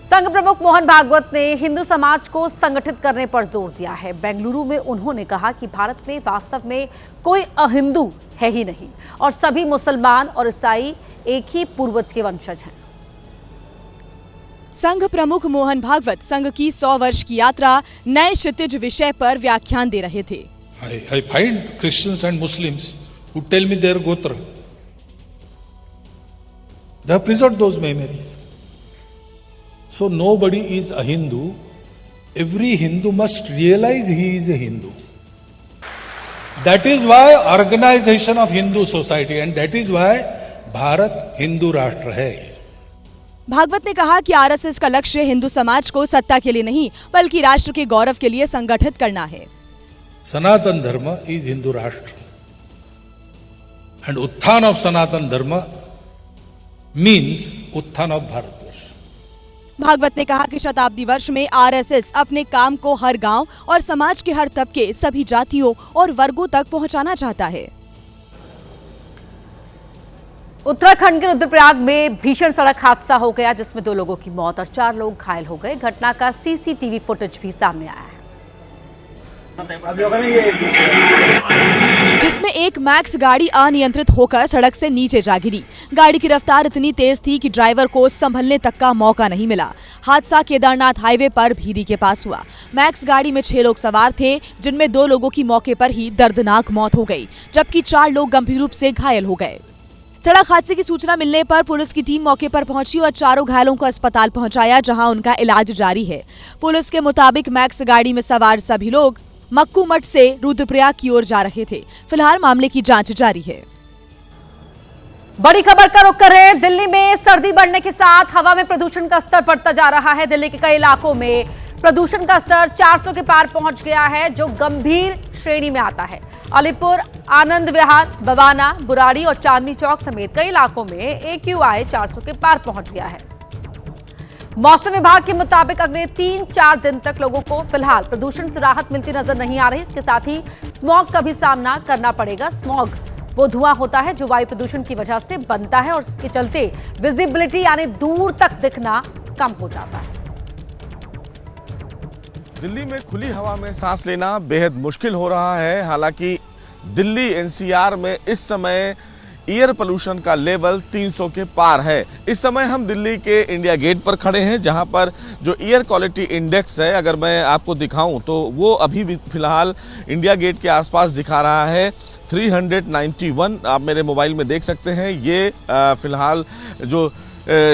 संघ प्रमुख मोहन भागवत ने हिंदू समाज को संगठित करने पर जोर दिया है। बेंगलुरु में उन्होंने कहा कि भारत में वास्तव में कोई अहिंदू है ही नहीं और सभी मुसलमान और ईसाई एक ही पूर्वज के वंशज हैं। संघ प्रमुख मोहन भागवत संघ की 100 वर्ष की यात्रा नए क्षितिज विषय पर व्याख्यान दे रहे थे। I find Christians and Muslims who tell me their gotra. They have preserved those memories. So nobody is a Hindu. Every Hindu must realize he is a Hindu. That is why organization of Hindu society and that is why Bharat Hindu राष्ट्र है। भागवत ने कहा कि RSS का लक्ष्य हिंदू समाज को सत्ता के लिए नहीं बल्कि राष्ट्र के गौरव के लिए संगठित करना है। सनातन धर्म इज हिंदू राष्ट्र एंड उत्थान ऑफ सनातन धर्म मीन्स उत्थान ऑफ भारतवर्ष। भागवत ने कहा कि शताब्दी वर्ष में आरएसएस अपने काम को हर गांव और समाज के हर तबके, सभी जातियों और वर्गों तक पहुंचाना चाहता है। उत्तराखंड के रुद्रप्रयाग में भीषण सड़क हादसा हो गया जिसमें 2 लोगों की मौत और 4 लोग घायल हो गए। घटना का सीसीटीवी फुटेज भी सामने आया है जिसमें एक मैक्स गाड़ी अनियंत्रित होकर सड़क से नीचे जा गिरी। गाड़ी की रफ्तार इतनी तेज थी कि ड्राइवर को संभलने तक का मौका नहीं मिला। हादसा केदारनाथ हाईवे पर भीरी के पास हुआ। मैक्स गाड़ी में 6 लोग सवार थे जिनमें 2 लोगों की मौके पर ही दर्दनाक मौत हो गई जबकि 4 लोग गंभीर रूप से घायल हो गए। सड़क हादसे की सूचना मिलने पर पुलिस की टीम मौके पर पहुंची और चारों घायलों को अस्पताल पहुंचाया जहां उनका इलाज जारी है। पुलिस के मुताबिक मैक्स गाड़ी में सवार सभी लोग मक्कू मठ से रुद्रप्रयाग की ओर जा रहे थे। फिलहाल मामले की जांच जारी है। बड़ी खबर का रुख कर रहे हैं। दिल्ली में सर्दी बढ़ने के साथ हवा में प्रदूषण का स्तर बढ़ता जा रहा है। दिल्ली के कई इलाकों में प्रदूषण का स्तर 400 के पार पहुंच गया है जो गंभीर श्रेणी में आता है। अलीपुर, आनंद विहार, बवाना, बुराड़ी और चांदनी चौक समेत कई इलाकों में AQI 400 के पार पहुंच गया है। मौसम विभाग के मुताबिक अगले 3-4 दिन तक लोगों को फिलहाल प्रदूषण से राहत मिलती नजर नहीं आ रही। इसके साथ ही स्मॉग का भी सामना करना पड़ेगा। स्मॉग वो धुआं होता है जो वायु प्रदूषण की वजह से बनता है और इसके चलते विजिबिलिटी यानी दूर तक दिखना कम हो जाता है। दिल्ली में खुली हवा में सांस लेना बेहद मुश्किल हो रहा है। हालांकि दिल्ली NCR में इस समय एयर पोल्यूशन का लेवल 300 के पार है। इस समय हम दिल्ली के इंडिया गेट पर खड़े हैं जहां पर जो एयर क्वालिटी इंडेक्स है, अगर मैं आपको दिखाऊं तो वो अभी भी फिलहाल इंडिया गेट के आसपास दिखा रहा है 391। आप मेरे मोबाइल में देख सकते हैं। ये फिलहाल जो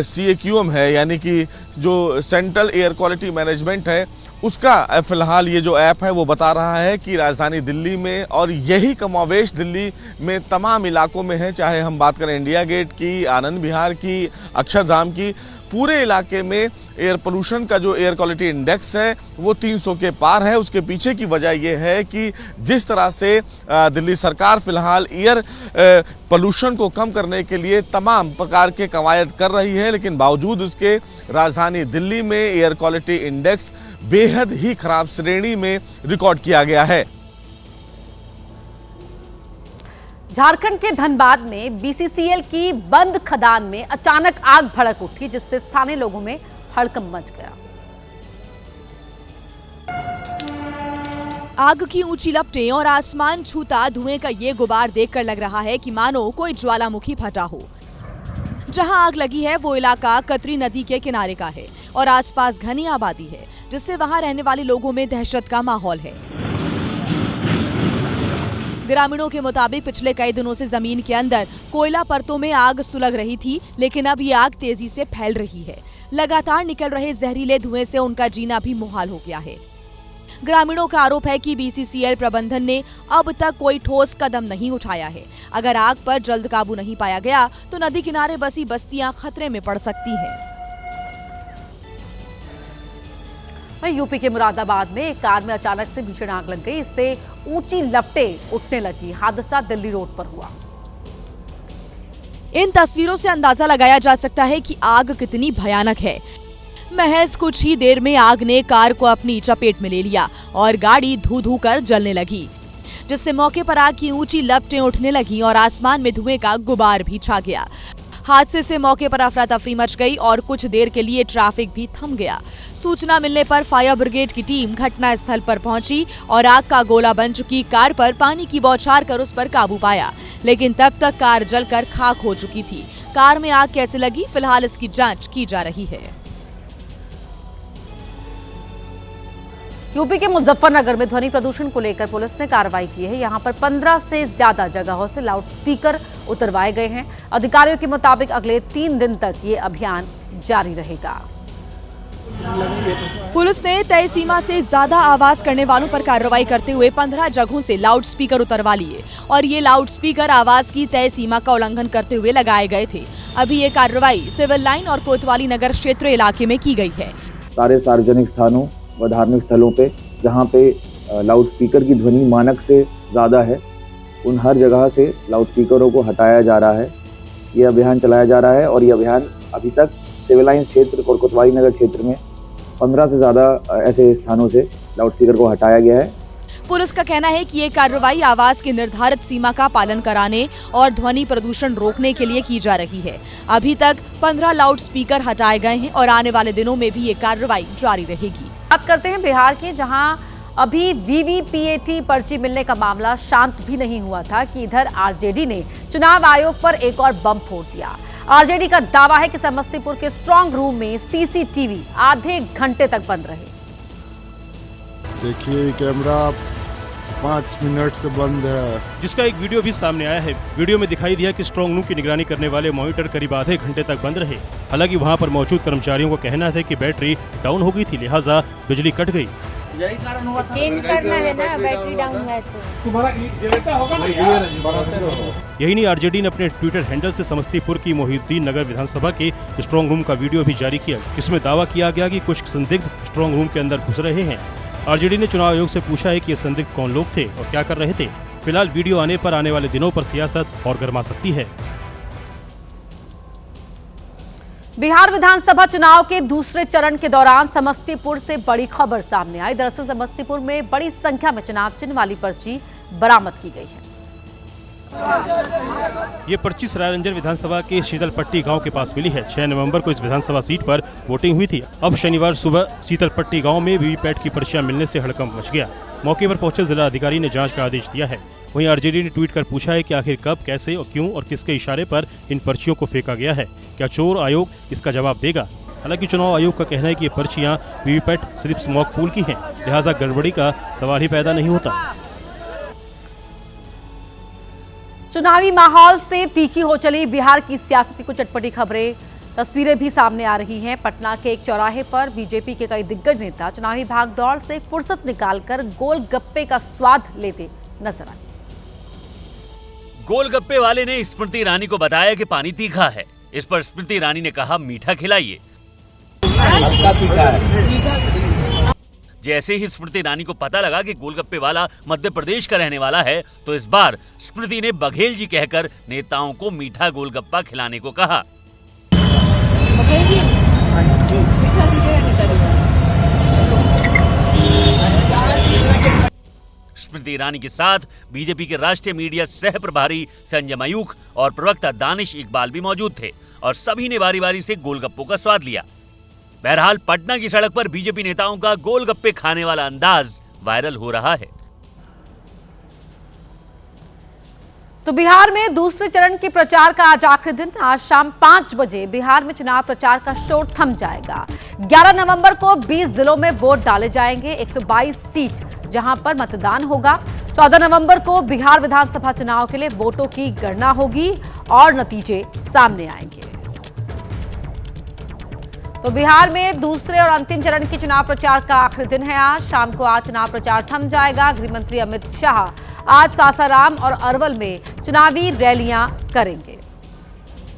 CAQM है यानी कि जो सेंट्रल एयर क्वालिटी मैनेजमेंट है उसका फिलहाल ये जो ऐप है वो बता रहा है कि राजधानी दिल्ली में और यही कमोवेश दिल्ली में तमाम इलाकों में है, चाहे हम बात करें इंडिया गेट की, आनंद विहार की, अक्षरधाम की, पूरे इलाके में एयर पोल्यूशन का जो एयर क्वालिटी इंडेक्स है वो 300 के पार है। उसके पीछे की वजह यह है कि जिस तरह से दिल्ली सरकार फिलहाल एयर पोल्यूशन को कम करने के लिए तमाम प्रकार के कवायद कर रही है, लेकिन बावजूद उसके राजधानी दिल्ली में एयर क्वालिटी इंडेक्स बेहद ही खराब श्रेणी में रिकॉर्ड किया गया है। झारखंड के धनबाद में BCCL की बंद खदान में अचानक आग भड़क उठी जिससे स्थानीय लोगों में हड़कंप मच गया। आग की ऊंची लपटें और आसमान छूता धुएं का ये गुबार देखकर लग रहा है कि मानो कोई ज्वालामुखी फटा हो। जहां आग लगी है वो इलाका कतरी नदी के किनारे का है और आसपास घनी आबादी है जिससे वहां रहने वाले लोगों में दहशत का माहौल है। ग्रामीणों के मुताबिक पिछले कई दिनों से जमीन के अंदर कोयला परतों में आग सुलग रही थी, लेकिन अब ये आग तेजी से फैल रही है। लगातार निकल रहे जहरीले धुएं से उनका जीना भी मुहाल हो गया है। ग्रामीणों का आरोप है कि BCCL प्रबंधन ने अब तक कोई ठोस कदम नहीं उठाया है। अगर आग पर जल्द काबू नहीं पाया गया तो नदी किनारे बसी बस्तियां खतरे में पड़ सकती हैं। यूपी के मुरादाबाद में एक कार में अचानक से भीषण आग लग गई। इससे ऊंची लपटें उठने लगी। हादसा दिल्ली रोड पर हुआ। इन तस्वीरों से अंदाजा लगाया जा सकता है कि आग कितनी भयानक है। महज कुछ ही देर में आग ने कार को अपनी चपेट में ले लिया और गाड़ी धू धू कर जलने लगी, जिससे मौके पर आग की ऊंची लपटें उठने लगी और आसमान में धुएं का गुबार भी छा गया। हादसे से मौके पर अफरा तफरी मच गई और कुछ देर के लिए ट्रैफिक भी थम गया। सूचना मिलने पर फायर ब्रिगेड की टीम घटना स्थल पर पहुंची और आग का गोला बन चुकी कार पर पानी की बौछार कर उस पर काबू पाया, लेकिन तब तक कार जलकर खाक हो चुकी थी। कार में आग कैसे लगी, फिलहाल इसकी जांच की जा रही है। यूपी के मुजफ्फरनगर में ध्वनि प्रदूषण को लेकर पुलिस ने कार्रवाई की है। यहां पर 15 से ज्यादा जगहों से लाउडस्पीकर उतरवाए गए हैं। अधिकारियों के मुताबिक अगले 3 दिन तक ये अभियान जारी रहेगा। पुलिस ने तय सीमा से ज्यादा आवाज करने वालों पर कार्रवाई करते हुए 15 जगहों से लाउडस्पीकर उतरवा लिए और ये लाउडस्पीकर आवाज की तय सीमा का उल्लंघन करते हुए लगाए गए थे। अभी ये कार्रवाई सिविल लाइन और कोतवाली नगर क्षेत्र इलाके में की गई है। सारे सार्वजनिक स्थानों व धार्मिक स्थलों पे जहाँ पे लाउडस्पीकर की ध्वनि मानक से ज़्यादा है, उन हर जगह से लाउडस्पीकरों को हटाया जा रहा है। ये अभियान चलाया जा रहा है और ये अभियान अभी तक सिविल लाइन क्षेत्र और कोतवाली नगर क्षेत्र में 15 से ज़्यादा ऐसे स्थानों से लाउडस्पीकर को हटाया गया है। पुलिस का कहना है कि ये कार्रवाई आवाज की निर्धारित सीमा का पालन कराने और ध्वनि प्रदूषण रोकने के लिए की जा रही है। अभी तक 15 लाउडस्पीकर हटाए गए हैं और आने वाले दिनों में भी ये कार्रवाई जारी रहेगी। बात करते हैं बिहार की, जहां अभी वीवीपीएटी पर्ची मिलने का मामला शांत भी नहीं हुआ था कि इधर आरजेडी ने चुनाव आयोग पर एक और बम फोड़ दिया। आरजेडी का दावा है कि समस्तीपुर के स्ट्रांग रूम में सीसीटीवी आधे घंटे तक बंद रहे। देखिए कैमरा 5 मिनट से बंद है, जिसका एक वीडियो भी सामने आया है। वीडियो में दिखाई दिया कि स्ट्रांग रूम की निगरानी करने वाले मॉनिटर करीब आधे घंटे तक बंद रहे। हालांकि वहां पर मौजूद कर्मचारियों का कहना है कि बैटरी डाउन हो गई थी, लिहाजा बिजली कट गई। चेंज करना है ना, बैटरी डाउन है तो। यही नहीं, आरजेडी ने अपने ट्विटर हैंडल से समस्तीपुर की मोहिउद्दीन नगर विधानसभा के स्ट्रांग रूम का वीडियो भी जारी किया, जिसमें दावा किया गया कि कुछ संदिग्ध स्ट्रांग रूम के अंदर घुस रहे हैं। आरजेडी ने चुनाव आयोग से पूछा है कि ये संदिग्ध कौन लोग थे और क्या कर रहे थे। फिलहाल वीडियो आने पर आने वाले दिनों पर सियासत और गर्मा सकती है। बिहार विधानसभा चुनाव के दूसरे चरण के दौरान समस्तीपुर से बड़ी खबर सामने आई। दरअसल समस्तीपुर में बड़ी संख्या में चुनाव चिन्ह वाली पर्ची बरामद की गई है। ये पर्ची सरायरंजन विधानसभा के शीतलपट्टी गांव के पास मिली है। 6 नवंबर को इस विधानसभा सीट पर वोटिंग हुई थी। अब शनिवार सुबह शीतलपट्टी गांव में वीवीपैट की पर्चियां मिलने से हड़कंप मच गया। मौके पर पहुंचे जिला अधिकारी ने जांच का आदेश दिया है। वहीं आरजेडी ने ट्वीट कर पूछा है कि आखिर कब, कैसे और क्यों और किसके इशारे पर इन पर्चियों को फेंका गया है। क्या चोर आयोग इसका जवाब देगा? हालांकि चुनाव आयोग का कहना है कि ये पर्चियां वीवीपैट स्लिप्स मॉक पोल की हैं, लिहाजा गड़बड़ी का सवाल ही पैदा नहीं होता। चुनावी माहौल से तीखी हो चली बिहार की सियासत की कुछ चटपटी खबरें, तस्वीरें भी सामने आ रही हैं। पटना के एक चौराहे पर बीजेपी के कई दिग्गज नेता चुनावी भागदौड़ से फुर्सत निकालकर गोलगप्पे का स्वाद लेते नजर आए। गोलगप्पे वाले ने स्मृति ईरानी को बताया कि पानी तीखा है। इस पर स्मृति ईरानी ने कहा, मीठा खिलाइए। जैसे ही स्मृति ईरानी को पता लगा कि गोलगप्पे वाला मध्य प्रदेश का रहने वाला है, तो इस बार स्मृति ने बघेल जी कहकर नेताओं को मीठा गोलगप्पा खिलाने को कहा। स्मृति ईरानी के साथ बीजेपी के राष्ट्रीय मीडिया सह प्रभारी संजय मयूख और प्रवक्ता दानिश इकबाल भी मौजूद थे और सभी ने बारी बारी से गोलगप्पों का स्वाद लिया। बहरहाल पटना की सड़क पर बीजेपी नेताओं का गोलगप्पे खाने वाला अंदाज वायरल हो रहा है। तो बिहार में दूसरे चरण के प्रचार का आज आखिरी दिन। आज शाम 5 बजे बिहार में चुनाव प्रचार का शोर थम जाएगा। 11 नवंबर को 20 जिलों में वोट डाले जाएंगे। 122 सीट जहां पर मतदान होगा। 14 नवंबर को बिहार विधानसभा चुनाव के लिए वोटों की गणना होगी और नतीजे सामने आएंगे। तो बिहार में दूसरे और अंतिम चरण की चुनाव प्रचार का आखिरी दिन है। आज शाम को चुनाव प्रचार थम जाएगा। गृहमंत्री अमित शाह आज सासाराम और अरवल में चुनावी रैलियां करेंगे।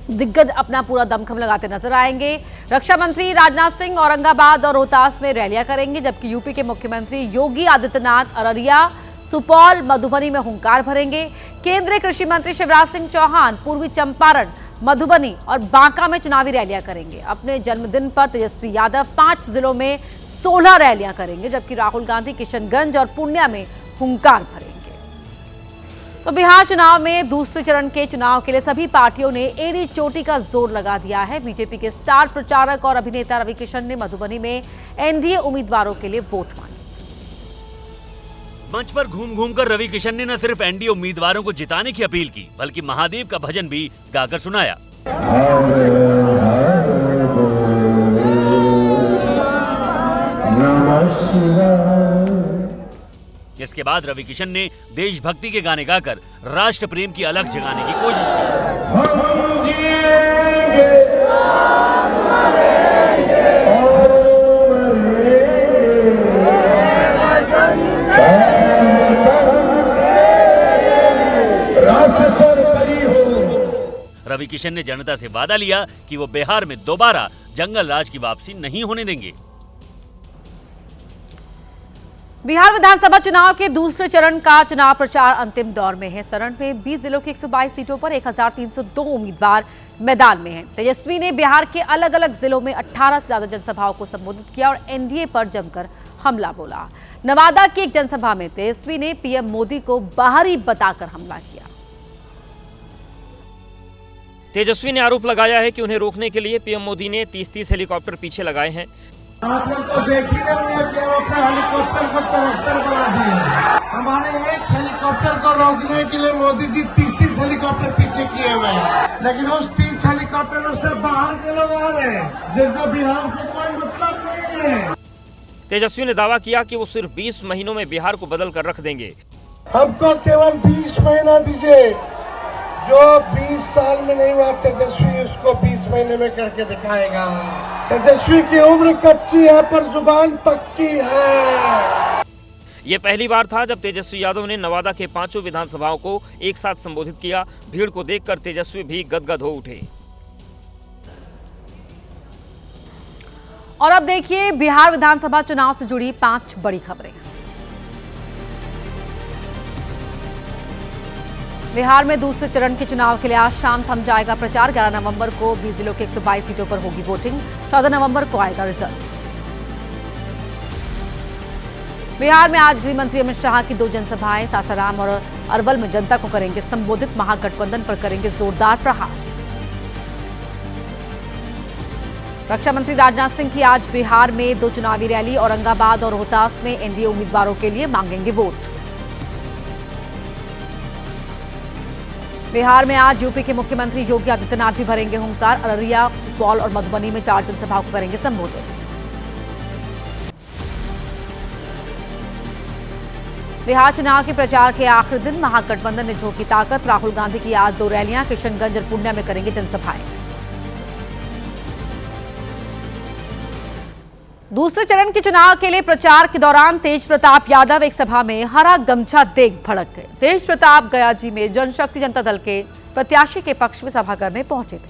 दिग्गज अपना पूरा दमखम लगाते नजर आएंगे। रक्षा मंत्री राजनाथ सिंह औरंगाबाद और रोहतास में रैलियां करेंगे, जबकि यूपी के मुख्यमंत्री योगी आदित्यनाथ अररिया, सुपौल, मधुबनी में हुंकार भरेंगे। केंद्रीय कृषि मंत्री शिवराज सिंह चौहान पूर्वी चंपारण, मधुबनी और बांका में चुनावी रैलियां करेंगे। अपने जन्मदिन पर तेजस्वी यादव 5 जिलों में 16 रैलियां करेंगे, जबकि राहुल गांधी किशनगंज और पूर्णिया में हुंकार भरेंगे। तो बिहार चुनाव में दूसरे चरण के चुनाव के लिए सभी पार्टियों ने एड़ी चोटी का जोर लगा दिया है। बीजेपी के स्टार प्रचारक और अभिनेता रवि किशन ने मधुबनी में एनडीए उम्मीदवारों के लिए वोट मांगे। मंच पर घूम घूम कर रवि किशन ने न सिर्फ एनडीए उम्मीदवारों को जिताने की अपील की, बल्कि महादेव का भजन भी गाकर सुनाया। इसके बाद रवि किशन ने देशभक्ति के गाने गाकर राष्ट्र प्रेम की अलख जगाने की कोशिश की। रवि किशन ने जनता से वादा लिया कि वो बिहार में दोबारा जंगल राज की वापसी नहीं होने देंगे। बिहार विधानसभा चुनाव के दूसरे चरण का चुनाव प्रचार अंतिम दौर में है। चरण में 20 जिलों की 122 सीटों पर 1302 उम्मीदवार मैदान में हैं। तेजस्वी ने बिहार के अलग अलग जिलों में 18 से ज्यादा जनसभाओं को संबोधित किया और एनडीए पर जमकर हमला बोला। नवादा की एक जनसभा में तेजस्वी ने पीएम मोदी को बाहरी बताकर हमला किया। तेजस्वी ने आरोप लगाया है कि उन्हें रोकने के लिए पीएम मोदी ने 30-30 हेलीकॉप्टर पीछे लगाए हैं। आप लोग तो देख ही रहे हैं कि अपने हेलीकॉप्टर को 73 बना दिए। हमारे एक हेलीकॉप्टर को रोकने के लिए मोदी जी 30-30 हेलीकॉप्टर पीछे किए हुए हैं, लेकिन उस 30 हेलीकॉप्टरों से बाहर के लोग आ रहे हैं जिनको बिहार से कोई मतलब नहीं है। तेजस्वी ने दावा किया कि वो सिर्फ 20 महीनों में बिहार को बदल कर रख देंगे। हमको केवल 20 महीना दीजिए, जो 20 साल में नहीं हुआ तेजस्वी उसको 20 महीने में करके दिखाएगा। तेजस्वी की उम्र कच्ची है पर जुबान पक्की है। ये पहली बार था जब तेजस्वी यादव ने नवादा के 5 विधानसभाओं को एक साथ संबोधित किया। भीड़ को देखकर तेजस्वी भी गदगद हो उठे। और अब देखिए बिहार विधानसभा चुनाव से जुड़ी 5 बड़ी खबरें। बिहार में दूसरे चरण के चुनाव के लिए आज शाम थम जाएगा प्रचार। 11 नवंबर को 20 जिलों के 122 सीटों पर होगी वोटिंग। 14 नवंबर को आएगा रिजल्ट। बिहार में आज गृह मंत्री अमित शाह की 2 जनसभाएं सासाराम और अरवल में जनता को करेंगे संबोधित। महागठबंधन पर करेंगे जोरदार प्रहार। रक्षा मंत्री राजनाथ सिंह की आज बिहार में 2 चुनावी रैली। औरंगाबाद और रोहतास में एनडीए उम्मीदवारों के लिए मांगेंगे वोट। बिहार में आज यूपी के मुख्यमंत्री योगी आदित्यनाथ भी भरेंगे हुंकार। अररिया, सुपौल और मधुबनी में 4 जनसभाओं को करेंगे संबोधित। बिहार चुनाव के प्रचार के आखिरी दिन महागठबंधन ने झोंकी ताकत। राहुल गांधी की आज 2 रैलियां। किशनगंज और पूर्णिया में करेंगे जनसभाएं। दूसरे चरण के चुनाव के लिए प्रचार के दौरान तेज प्रताप यादव एक सभा में हरा गमछा देख भड़क गए। तेज प्रताप गया जी में जनशक्ति जनता दल के प्रत्याशी के पक्ष में सभा करने पहुंचे थे।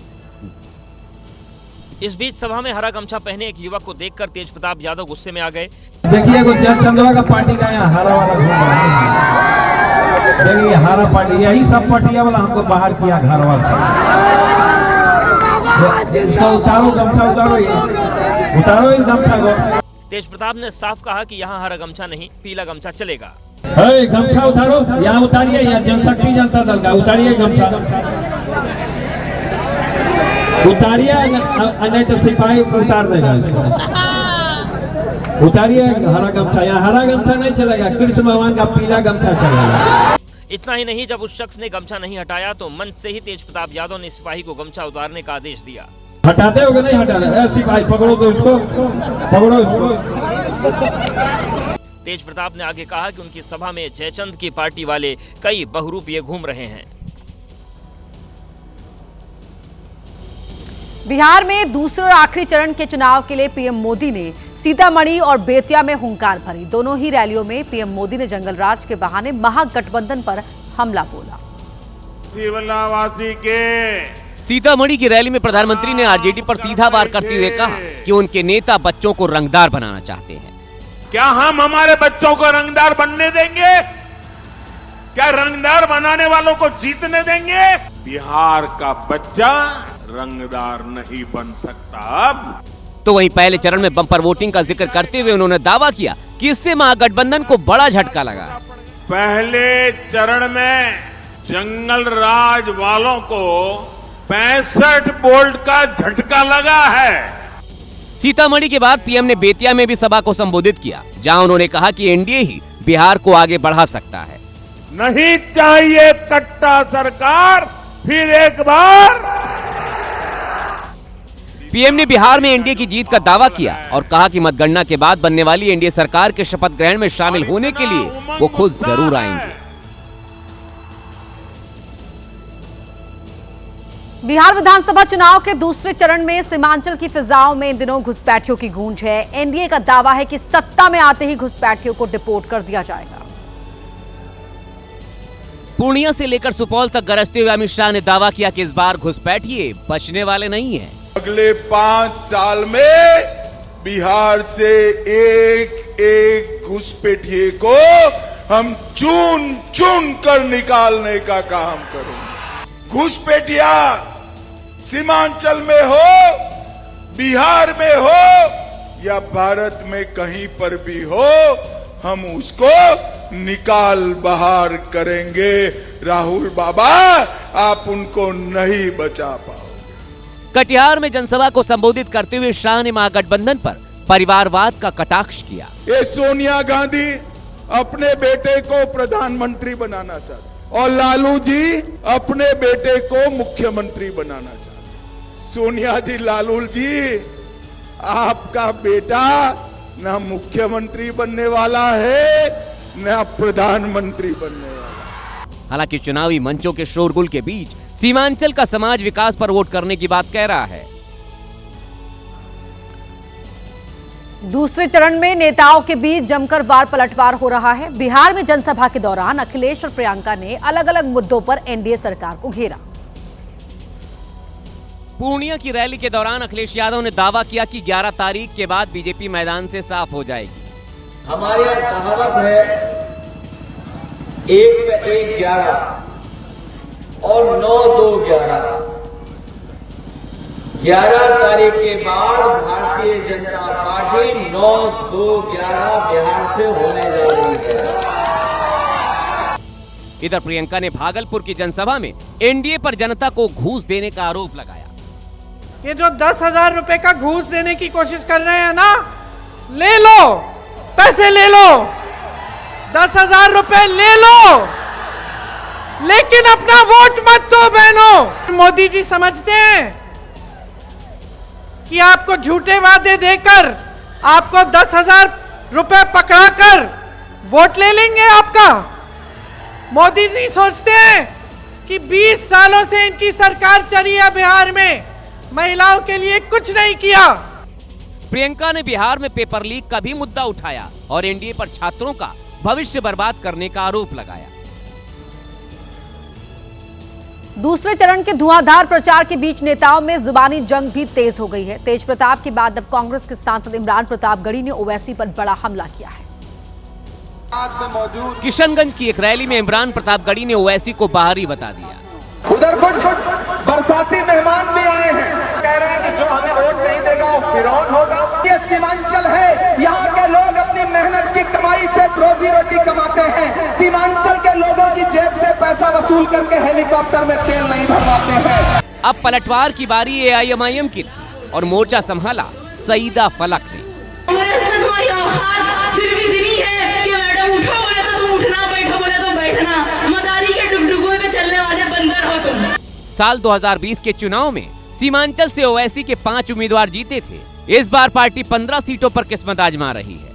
इस बीच सभा में हरा गमछा पहने एक युवक को देखकर तेज प्रताप यादव गुस्से में आ गए। देखिए जज चंद्रा का पार्टी का यहाँ हरा वाला घूम रहा है। देखिए हरा पार्टी, यही सब पार्टियां वाला हमको बाहर किया घर वाला। उतारो गमछा, उतारो इस गमछा को। तेज प्रताप ने साफ कहा कि यहाँ हरा गमछा नहीं पीला गमछा चलेगा। गमछा उतारो, यहाँ उतारिए, यहाँ जनशक्ति जनता दल का उतारिए गमछा, उतारिए, नहीं तो सिपाही उतार देगा इसको। उतारिए हरा गमछा, यहाँ हरा गमछा नहीं चलेगा, कृष्ण भगवान का पीला गमछा चलेगा। इतना ही नहीं, जब उस शख्स ने गमछा नहीं हटाया तो मंच से ही तेज प्रताप यादव ने सिपाही को गमछा उतारने का आदेश दिया। हटाते हो कि नहीं हटाते? सिपाही पकड़ो तो इसको, पकड़ो इसको। तेज प्रताप ने आगे कहा कि उनकी सभा में जयचंद की पार्टी वाले कई बहुरूपिये घूम रहे हैं। बिहार में दूसरे और आखिरी चरण के चुनाव के लिए पीएम मोदी ने सीतामढ़ी और बेतिया में हुंकार भरी। दोनों ही रैलियों में पीएम मोदी ने जंगल राज के बहाने महागठबंधन पर हमला बोला। सीतामढ़ी की रैली में प्रधानमंत्री ने आरजेडी पर सीधा वार करते हुए कहा कि उनके नेता बच्चों को रंगदार बनाना चाहते हैं। क्या हम हमारे बच्चों को रंगदार बनने देंगे? क्या रंगदार बनाने वालों को जीतने देंगे? बिहार का बच्चा रंगदार नहीं बन सकता। अब तो वहीं पहले चरण में बम्पर वोटिंग का जिक्र करते हुए उन्होंने दावा किया कि इससे महागठबंधन को बड़ा झटका लगा। पहले चरण में जंगल राज वालों को 65 वोल्ट का झटका लगा है। सीतामढ़ी के बाद पीएम ने बेतिया में भी सभा को संबोधित किया, जहां उन्होंने कहा कि एनडीए ही बिहार को आगे बढ़ा सकता है। नहीं चाहिए कट्टा सरकार फिर एक बार। पीएम ने बिहार में एनडीए की जीत का दावा किया और कहा कि मतगणना के बाद बनने वाली एनडीए सरकार के शपथ ग्रहण में शामिल होने के लिए वो खुद जरूर आएंगे। बिहार विधानसभा चुनाव के दूसरे चरण में सीमांचल की फिजाओं में इन दिनों घुसपैठियों की गूंज है। एनडीए का दावा है कि सत्ता में आते ही घुसपैठियों को डिपोर्ट कर दिया जाएगा। पूर्णिया से लेकर सुपौल तक गरजते हुए अमित शाह ने दावा किया कि इस बार घुसपैठिए बचने वाले नहीं हैं। अगले 5 साल में बिहार से एक एक घुसपैठिए को हम चुन चुन कर निकालने का काम करेंगे। घुसपैठिया सीमांचल में हो, बिहार में हो या भारत में कहीं पर भी हो, हम उसको निकाल बाहर करेंगे। राहुल बाबा, आप उनको नहीं बचा पाओ। कटिहार में जनसभा को संबोधित करते हुए शाह ने महागठबंधन पर परिवारवाद का कटाक्ष किया। ये सोनिया गांधी अपने बेटे को प्रधानमंत्री बनाना चाहते और लालू जी अपने बेटे को मुख्यमंत्री बनाना चाहते। सोनिया जी, लालू जी, आपका बेटा ना मुख्यमंत्री बनने वाला है ना प्रधानमंत्री बनने वाला। हालांकि चुनावी मंचों के शोरगुल के बीच सीमांचल का समाज विकास पर वोट करने की बात कह रहा है। दूसरे चरण में नेताओं के बीच जमकर वार पलटवार हो रहा है। बिहार में जनसभा के दौरान अखिलेश और प्रियंका ने अलग अलग मुद्दों पर एनडीए सरकार को घेरा। पूर्णिया की रैली के दौरान अखिलेश यादव ने दावा किया कि 11 तारीख के बाद बीजेपी मैदान से साफ हो जाएगी। हमारे यहाँ कहावत है 1 में 1 11 और 9 2 11। 11 तारीख के बाद भारतीय जनता पार्टी 9 2 11 बिहार से होने जा रही है। इधर प्रियंका ने भागलपुर की जनसभा में एनडीए पर जनता को घूस देने का आरोप लगाया। ये जो 10,000 रुपए का घूस देने की कोशिश कर रहे हैं ना, ले लो, पैसे ले लो, 10,000 रुपए ले लो, लेकिन अपना वोट मत दो बहनों। मोदी जी समझते हैं कि आपको झूठे वादे देकर आपको 10,000 रुपए पकड़ाकर वोट ले लेंगे आपका। मोदी जी सोचते हैं कि 20 सालों से इनकी सरकार चली है, बिहार में महिलाओं के लिए कुछ नहीं किया। प्रियंका ने बिहार में पेपर लीक का भी मुद्दा उठाया और एनडीए पर छात्रों का भविष्य बर्बाद करने का आरोप लगाया। दूसरे चरण के धुआंधार प्रचार के बीच नेताओं में जुबानी जंग भी तेज हो गई है। तेज प्रताप के बाद अब कांग्रेस के सांसद इमरान प्रतापगढ़ी ने ओवैसी पर बड़ा हमला किया है। किशनगंज की एक रैली में इमरान प्रतापगढ़ी ने ओवैसी को बाहरी बता दिया। उधर कुछ बरसाती मेहमान भी आए हैं, कह रहे हैं कि जो हमें वोट नहीं देगा वो फिरौन होगा। ये सीमांचल है, यहाँ के लोग अपनी मेहनत की कमाई से रोजी रोटी कमाते हैं। सीमांचल के लोगों की जेब से पैसा वसूल करके हेलीकॉप्टर में तेल नहीं भरवाते हैं। अब पलटवार की बारी एआईएमआईएम की थी और मोर्चा संभाला सईदा फलक ने। साल 2020 के चुनाव में सीमांचल से ओवैसी के 5 उम्मीदवार जीते थे। इस बार पार्टी 15 सीटों पर किस्मत आजमा रही है।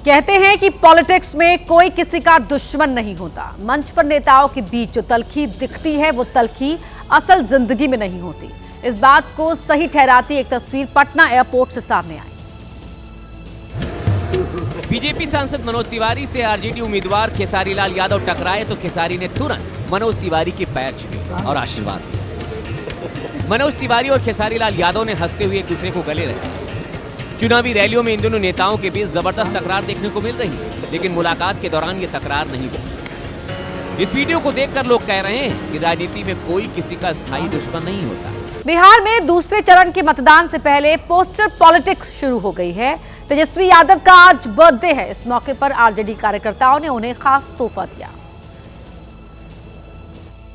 कहते हैं कि पॉलिटिक्स में कोई किसी का दुश्मन नहीं होता। मंच पर नेताओं के बीच जो तलखी दिखती है वो तलखी असल जिंदगी में नहीं होती। इस बात को सही ठहराती एक तस्वीर पटना एयरपोर्ट से सामने आई। बीजेपी सांसद मनोज तिवारी से आरजेडी उम्मीदवार खेसारी लाल यादव टकराए तो खेसारी ने तुरंत मनोज तिवारी के पैर छुए और आशीर्वाद दिया। मनोज तिवारी और खेसारी लाल यादव ने हंसते हुए एक दूसरे को गले लगाए। चुनावी रैलियों में इन दोनों नेताओं के बीच जबरदस्त तकरार देखने को मिल रही है, लेकिन मुलाकात के दौरान ये तकरार नहीं हुई। इस वीडियो को देखकर लोग कह रहे हैं कि राजनीति में कोई किसी का स्थायी दुश्मन नहीं होता। बिहार में दूसरे चरण के मतदान से पहले पोस्टर पॉलिटिक्स शुरू हो गई है। तेजस्वी यादव का आज बर्थडे है। इस मौके पर आरजेडी कार्यकर्ताओं ने उन्हें खास तोहफा दिया।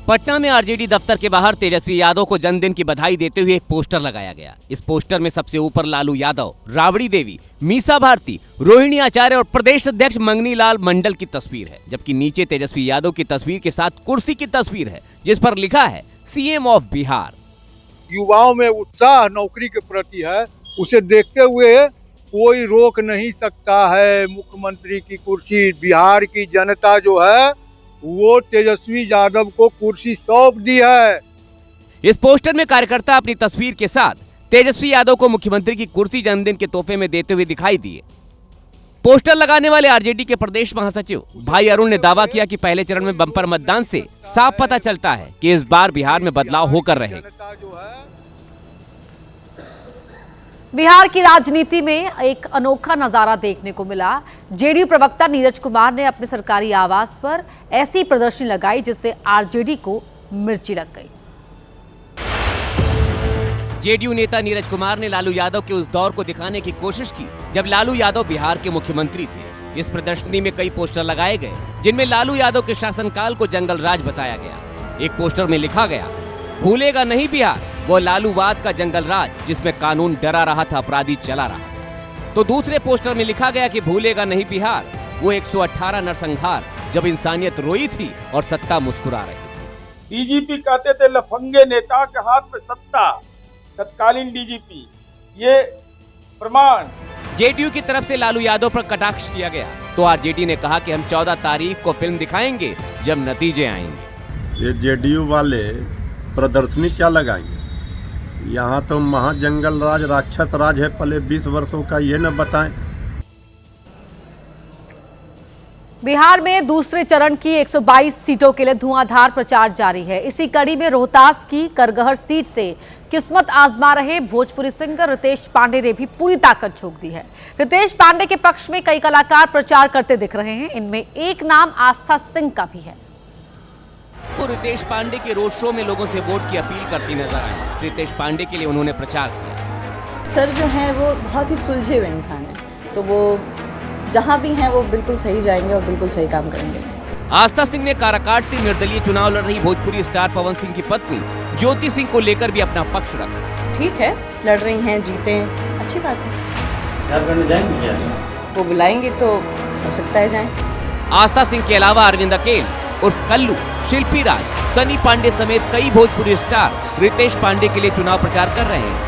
पटना में आरजेडी दफ्तर के बाहर तेजस्वी यादव को जन्मदिन की बधाई देते हुए एक पोस्टर लगाया गया। इस पोस्टर में सबसे ऊपर लालू यादव, राबड़ी देवी, मीसा भारती, रोहिणी आचार्य और प्रदेश अध्यक्ष मंगनी लाल मंडल की तस्वीर है, जबकि नीचे तेजस्वी यादव की तस्वीर के साथ कुर्सी की तस्वीर है जिस पर लिखा है सीएम ऑफ बिहार। युवाओं में उत्साह नौकरी के प्रति है, उसे देखते हुए कोई रोक नहीं सकता है मुख्यमंत्री की कुर्सी। बिहार की जनता जो है वो तेजस्वी यादव को कुर्सी सौंप दी है। इस पोस्टर में कार्यकर्ता अपनी तस्वीर के साथ तेजस्वी यादव को मुख्यमंत्री की कुर्सी जन्मदिन के तोहफे में देते हुए दिखाई दिए। पोस्टर लगाने वाले आरजेडी के प्रदेश महासचिव भाई अरुण ने दावा किया कि पहले चरण में बम्पर मतदान से साफ पता चलता है कि इस बार बिहार में बदलाव होकर रहेगा। बिहार की राजनीति में एक अनोखा नजारा देखने को मिला। जेडीयू प्रवक्ता नीरज कुमार ने अपने सरकारी आवास पर ऐसी प्रदर्शनी लगाई जिससे आरजेडी को मिर्ची लग गई। जेडीयू नेता नीरज कुमार ने लालू यादव के उस दौर को दिखाने की कोशिश की जब लालू यादव बिहार के मुख्यमंत्री थे। इस प्रदर्शनी में कई पोस्टर लगाए गए जिनमें लालू यादव के शासनकाल को जंगल राज बताया गया। एक पोस्टर में लिखा गया, भूलेगा नहीं बिहार वो लालूवाद का जंगल राज जिसमें कानून डरा रहा था, अपराधी चला रहा। तो दूसरे पोस्टर में लिखा गया कि भूलेगा नहीं बिहार वो 118 नरसंहार जब इंसानियत रोई थी और सत्ता मुस्कुरा रही थी। डीजीपी कहते थे लफंगे नेता के हाथ में सत्ता, तत्कालीन डीजीपी, ये प्रमाण। जेडीयू की तरफ से लालू यादव पर कटाक्ष किया गया तो आरजेडी ने कहा कि हम 14 तारीख को फिल्म दिखाएंगे जब नतीजे आएंगे। ये जेडीयू वाले प्रदर्शनी क्या लगाएंगे? यहाँ तो महाजंगल राज, राक्षस राज है पहले 20 वर्षों का, ये न बताएं। बिहार में दूसरे चरण की 122 सीटों के लिए धुआंधार प्रचार जारी है। इसी कड़ी में रोहतास की करगहर सीट से किस्मत आजमा रहे भोजपुरी सिंगर रितेश पांडे ने भी पूरी ताकत झोंक दी है। रितेश पांडे के पक्ष में कई कलाकार प्रचार करते दिख रहे हैं। इनमें एक नाम आस्था सिंह का भी है। वो रितेश पांडे के रोड शो में लोगों से वोट की अपील करती नजर आई। रितेश पांडे के लिए उन्होंने प्रचार किया। सर जो है वो बहुत ही सुलझे हुए इंसान है, तो वो जहां भी हैं वो बिल्कुल सही जाएंगे और बिल्कुल सही काम करेंगे। आस्था सिंह ने काराकाट से निर्दलीय चुनाव लड़ रही भोजपुरी स्टार पवन सिंह की पत्नी ज्योति सिंह को लेकर भी अपना पक्ष रखा। ठीक है, लड़ रही हैं, जीते, अच्छी बात है। झारखंड में जाएंगे क्या? वो बुलाएंगे तो हो सकता है जाएं। आस्था सिंह के अलावा अरविंद अकेल और कल्लू, शिल्पी राज, सनी पांडे समेत कई भोजपुरी स्टार रितेश पांडे के लिए चुनाव प्रचार कर रहे हैं।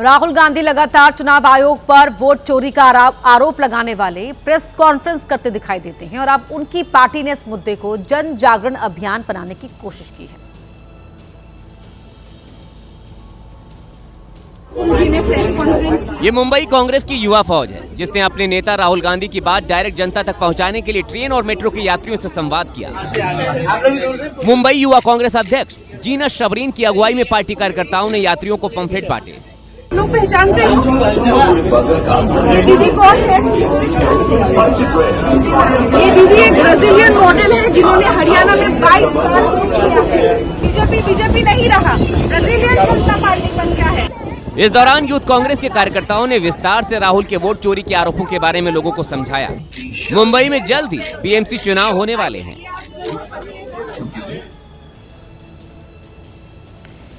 राहुल गांधी लगातार चुनाव आयोग पर वोट चोरी का आरोप लगाने वाले प्रेस कॉन्फ्रेंस करते दिखाई देते हैं और अब उनकी पार्टी ने इस मुद्दे को जन जागरण अभियान बनाने की कोशिश की है। ये मुंबई कांग्रेस की युवा फौज है जिसने अपने नेता राहुल गांधी की बात डायरेक्ट जनता तक पहुंचाने के लिए ट्रेन और मेट्रो के यात्रियों से संवाद किया। मुंबई युवा कांग्रेस अध्यक्ष जीना शबरीन की अगुवाई में पार्टी कार्यकर्ताओं ने यात्रियों को पंफलेट बांटे। लोग पहचानते हो ये दीदी कौन है? ये दीदी एक ब्राजीलियन मॉडल है जिन्होंने हरियाणा में 22 बार वोट किया है। बीजेपी नहीं रहा, ब्राजीलियन जनता पार्टी बन गया है। इस दौरान यूथ कांग्रेस के कार्यकर्ताओं ने विस्तार से राहुल के वोट चोरी के आरोपों के बारे में लोगों को समझाया। मुंबई में जल्द ही बीएमसी चुनाव होने वाले हैं।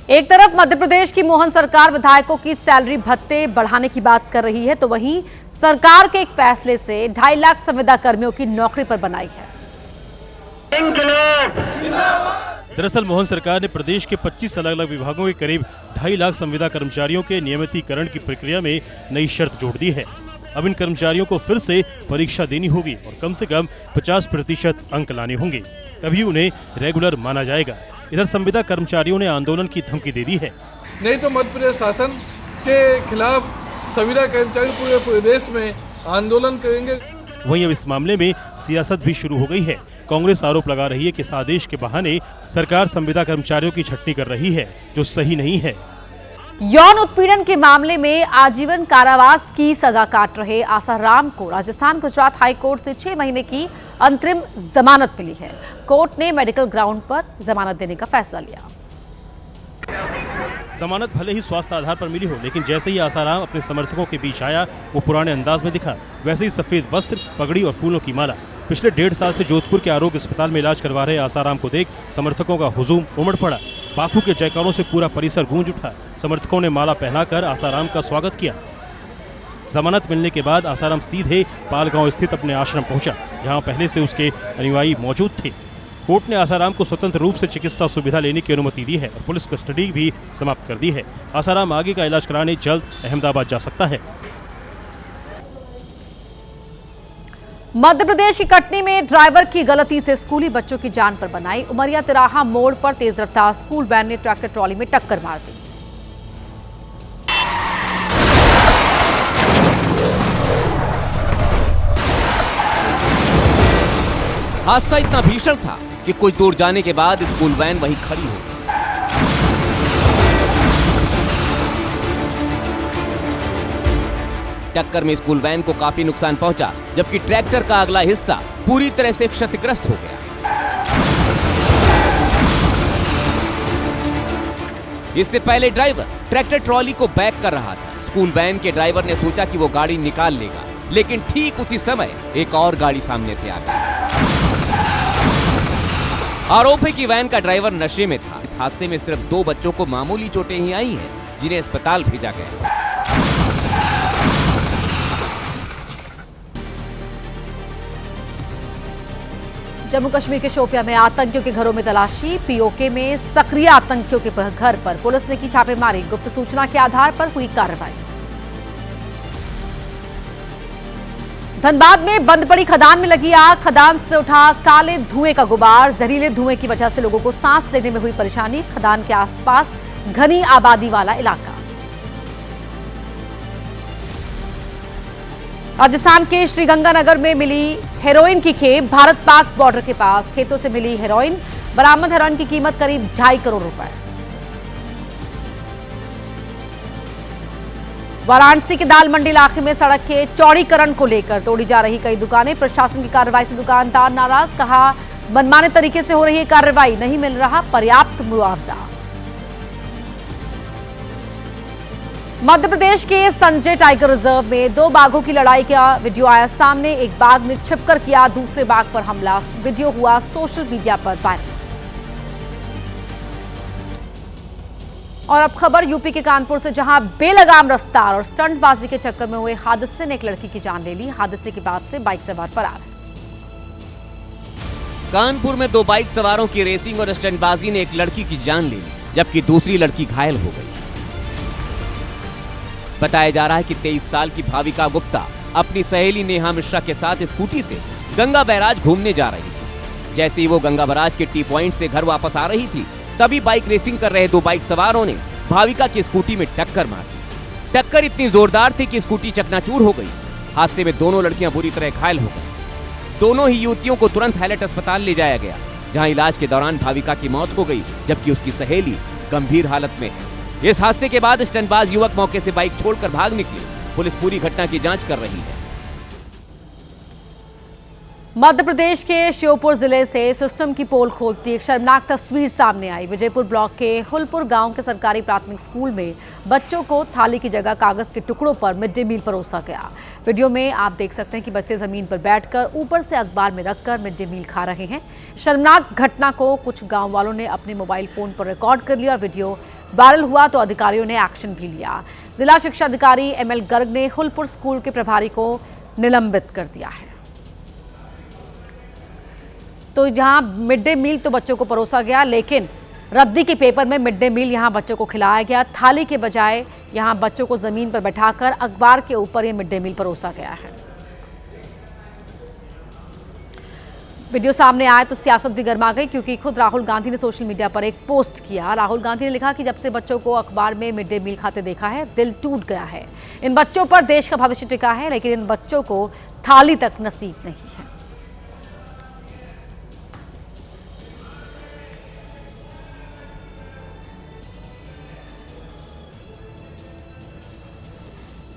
एक तरफ मध्य प्रदेश की मोहन सरकार विधायकों की सैलरी भत्ते बढ़ाने की बात कर रही है, तो वहीं सरकार के एक फैसले से 2.5 लाख संविदा कर्मियों की नौकरी पर बनाई है। दरअसल मोहन सरकार ने प्रदेश के 25 अलग अलग विभागों के करीब 2.5 लाख संविदा कर्मचारियों के नियमितीकरण की प्रक्रिया में नई शर्त जोड़ दी है। अब इन कर्मचारियों को फिर से परीक्षा देनी होगी और कम से कम 50% अंक लाने होंगे, तभी उन्हें रेगुलर माना जाएगा। इधर संविदा कर्मचारियों ने आंदोलन की धमकी दे दी है। नहीं तो मध्य प्रदेश शासन के खिलाफ संविदा कर्मचारी पूरे प्रदेश में आंदोलन करेंगे। वहीं अब इस मामले में सियासत भी शुरू हो गई है। कांग्रेस आरोप लगा रही है कि इस आदेश के बहाने सरकार संविदा कर्मचारियों की छटनी कर रही है, जो सही नहीं है। यौन उत्पीड़न के मामले में आजीवन कारावास की सजा काट रहे आसाराम को राजस्थान गुजरात हाई कोर्ट से 6 महीने की अंतरिम जमानत मिली है। कोर्ट ने मेडिकल ग्राउंड पर जमानत देने का फैसला लिया। जमानत भले ही स्वास्थ्य आधार पर मिली हो, लेकिन जैसे ही आसाराम अपने समर्थकों के बीच आया वो पुराने अंदाज में दिखा। वैसे ही सफेद वस्त्र, पगड़ी और फूलों की माला। पिछले 1.5 साल से जोधपुर के आरोग्य अस्पताल में इलाज करवा रहे आसाराम को देख समर्थकों का हुजूम उमड़ पड़ा। बापू के जयकारों से पूरा परिसर गूंज उठा। समर्थकों ने माला पहनाकर आसाराम का स्वागत किया। जमानत मिलने के बाद आसाराम सीधे पालगांव स्थित अपने आश्रम पहुंचा, जहां पहले से उसके अनुयायी मौजूद थे। कोर्ट ने आसाराम को स्वतंत्र रूप से चिकित्सा सुविधा लेने की अनुमति दी है और पुलिस कस्टडी भी समाप्त कर दी है। आसाराम आगे का इलाज कराने जल्द अहमदाबाद जा सकता है। मध्य प्रदेश की कटनी में ड्राइवर की गलती से स्कूली बच्चों की जान पर बनाई। उमरिया तिराहा मोड़ पर तेज रफ्तार स्कूल वैन ने ट्रैक्टर ट्रॉली में टक्कर मार दी। हादसा इतना भीषण था कि कुछ दूर जाने के बाद स्कूल वैन वहीं खड़ी हो गई। टक्कर में स्कूल वैन को काफी नुकसान पहुंचा, जबकि ट्रैक्टर का अगला हिस्सा पूरी तरह से क्षतिग्रस्त हो गया। इससे पहले ड्राइवर ट्रैक्टर ट्रॉली को बैक कर रहा था। स्कूल वैन के ड्राइवर ने सोचा कि वो गाड़ी निकाल लेगा, लेकिन ठीक उसी समय एक और गाड़ी सामने से आ गई। आरोप है कि वैन का ड्राइवर नशे में था। इस हादसे में सिर्फ 2 बच्चों को मामूली चोटें ही आई हैं, जिन्हें अस्पताल भेजा गया। जम्मू कश्मीर के शोपियां में आतंकियों के घरों में तलाशी। पीओके में सक्रिय आतंकियों के घर पर पुलिस ने की छापेमारी। गुप्त सूचना के आधार पर हुई कार्रवाई। धनबाद में बंद पड़ी खदान में लगी आग। खदान से उठा काले धुएं का गुबार। जहरीले धुएं की वजह से लोगों को सांस लेने में हुई परेशानी। खदान के आसपास घनी आबादी वाला इलाका। राजस्थान के श्रीगंगानगर में मिली हेरोइन की खेप। भारत पाक बॉर्डर के पास खेतों से मिली हेरोइन। बरामद हेरोइन की कीमत करीब 2.5 करोड़ रुपए। वाराणसी के दाल मंडी इलाके में सड़क के चौड़ीकरण को लेकर तोड़ी जा रही कई दुकानें। प्रशासन की कार्रवाई से दुकानदार नाराज। कहा मनमाने तरीके से हो रही है कार्रवाई, नहीं मिल रहा पर्याप्त मुआवजा। मध्य प्रदेश के संजय टाइगर रिजर्व में 2 बाघों की लड़ाई का वीडियो आया सामने। एक बाघ ने छिपकर किया दूसरे बाघ पर हमला। वीडियो हुआ सोशल मीडिया पर वायरल। और अब खबर यूपी के कानपुर से, जहां बेलगाम रफ्तार और स्टंटबाजी के चक्कर में हुए हादसे ने एक लड़की की जान ले ली। हादसे के बाद से बाइक सवार फरार है। कानपुर में 2 बाइक सवारों की रेसिंग और स्टंटबाजी ने एक लड़की की जान ले ली, जबकि दूसरी लड़की घायल हो गई। बताया जा रहा है कि 23 साल की भाविका गुप्ता अपनी सहेली नेहा मिश्रा के साथ स्कूटी से गंगा बैराज घूमने जा रही थी। जैसे ही वो गंगा बैराज के टी पॉइंट से घर वापस आ रही थी, तभी बाइक रेसिंग कर रहे 2 बाइक सवारों ने भाविका की स्कूटी में टक्कर मार दी। टक्कर इतनी जोरदार थी कि स्कूटी चकनाचूर हो गई। हादसे में दोनों लड़कियां बुरी तरह घायल हो गई। दोनों ही युवतियों को तुरंत हैलेट अस्पताल ले जाया गया, जहां इलाज के दौरान भाविका की मौत हो गई, जबकि उसकी सहेली गंभीर हालत में है। इस हादसे के बाद स्टंटबाज युवक मौके से बाइक छोड़कर भाग निकले। पुलिस पूरी घटना की जांच कर रही है। मध्य प्रदेश के श्योपुर जिले से सिस्टम की पोल खोलती एक शर्मनाक तस्वीर सामने आई। विजयपुर ब्लॉक के हुलपुर गांव के सरकारी प्राथमिक स्कूल में बच्चों को थाली की जगह कागज के टुकड़ों पर मिड डे मील परोसा गया। वीडियो में आप देख सकते हैं कि बच्चे जमीन पर बैठकर ऊपर से अखबार में रखकर मिड डे मील खा रहे हैं। शर्मनाक घटना को कुछ गाँव वालों ने अपने मोबाइल फोन पर रिकॉर्ड कर लिया। वीडियो वायरल हुआ तो अधिकारियों ने एक्शन भी लिया। जिला शिक्षा अधिकारी ML गर्ग ने हुलपुर स्कूल के प्रभारी को निलंबित कर दिया है। तो जहां मिड डे मील तो बच्चों को परोसा गया, लेकिन रद्दी के पेपर में मिड डे मील यहां बच्चों को खिलाया गया। थाली के बजाय यहां बच्चों को जमीन पर बैठाकर अखबार के ऊपर ये मिड डे मील परोसा गया है। वीडियो सामने आया तो सियासत भी गर्मा गई, क्योंकि खुद राहुल गांधी ने सोशल मीडिया पर एक पोस्ट किया। राहुल गांधी ने लिखा कि जब से बच्चों को अखबार में मिड डे मील खाते देखा है, दिल टूट गया है। इन बच्चों पर देश का भविष्य टिका है, लेकिन इन बच्चों को थाली तक नसीब नहीं है।